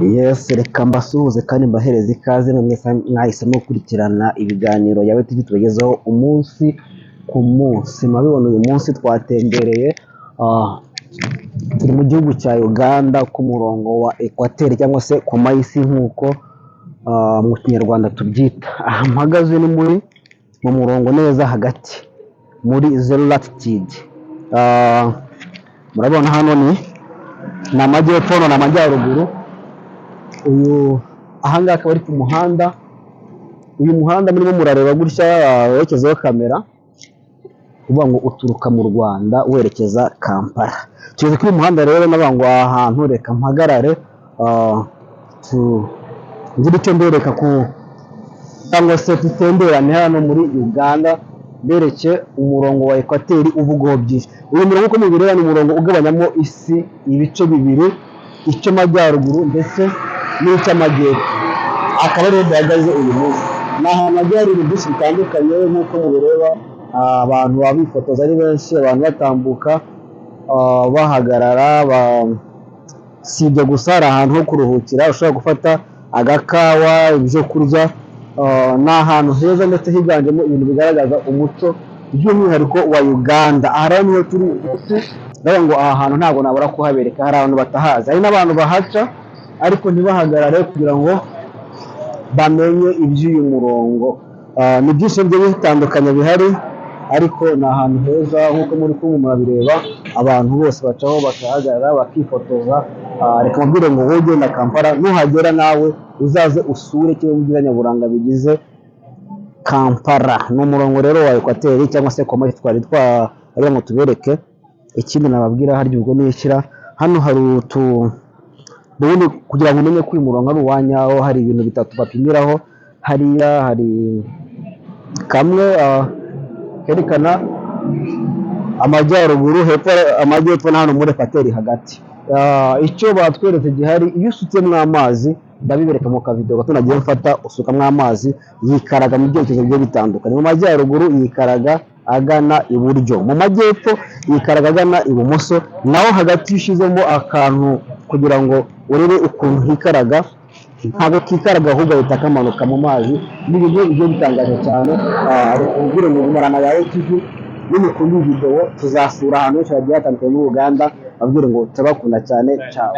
Yes, reka mbasuhuze kandi mbahereze ikaze mwese mwahisemo gukurikirana ibiganiro yawe TV tubagezaho umunsi ku munsi. Murabibona uyu munsi twatembereye turi mu gihugu cya Uganda ku murongo wa Equateur cyangwa se ku mayisi nk'uko mu kinyarwanda tubyita. Aha mpagaze ni mu murongo neza hagati muri zero latitude. Murabona hano ni amajyepfo n'amajyaruguru. Ahangaha akaba ari ku muhanda. Uyu muhanda murimo murareba gutya werekezaho kamera uvuga ngo uturuka mu Rwanda werekeza Kampala. Tugeze kuri uyu muhanda rero navuga ngo aha hantu reka mpagarare ngire icyo mbereka cyangwa se tutemberane hano muri Uganda bereke umurongo wa Equateur uvugaho byinshi. Uyu murongo uko mubireba ni umurongo ugabanyamo isi ibice bibiri, icy'amajyaruguru ndetse n'icy'amajyepfo. Akaba rero duhagaze uyu munsi ni ahantu hagiye hari ibintu byinshi bitandukanye nk'uko mubireba. Abantu baba bifotoza ari benshi, abantu batambuka bahagarara. Si ibyo gusa, hari ahantu ho kuruhukira, ushobora gufata agakawa, ibyo kurya. Ni ahantu heza ndetse higanjemo ibintu bigaragaza umuco by'umwihariko wa Uganda. Aha rero niho turi ndavuga ngo aha hantu ntabwo nabura kuhabereka. Hari abantu batahazi, hari n'abantu bahaca ariko ntibahagarare kugira ngo bamenye iby'uyu murongo. Ni byinshi bigiye bitandukanye bihari ariko ni ahantu heza nk'uko muri kumwe murabireba. Abantu bose bacaho bakahagarara bakifotoza. Reka mbwire ngo wowe ugenda Kampala nuhagera nawe uzaze usure kimwe mu byiza nyaburanga bigize Kampala. Ni umurongo rero wa Equateur cyangwa se komati twari twagira ngo tubereke. Ikindi nababwira harya ubwo nishyira hano hari ubundi kugira ngo umenye ko uyu murongo ari uwanyawo, hari ibintu bitatu bapimiraho. Hariya hari kamwe kerekana amajyaruguru, hepfo amajyepfo na hano muri Equateur hagati. Icyo batweretse gihari, iyo usutsemo amazi ndabibereka mu kavido gato nagiye mfata, usukamo amazi yikaraga mu byerekezo bigiye bitandukanye. Mu majyaruguru yikaraga agana iburyo, mu majyepfo yikaraga agana ibumoso, naho hagati ushyizemo akantu kugira ngo urebe ukuntu hikaraga. Ntabwo kikaraga ahubwo ahita kamanuka mu mazi. Ni ibintu bigiye bitangaje cyane. Reka mbwire mu Marana yawe TV nimukunda iyi video tuzasura ahantu henshi hagiye hatandukanye muri Uganda. Babwire ngo turabakunda cyane. Ciao.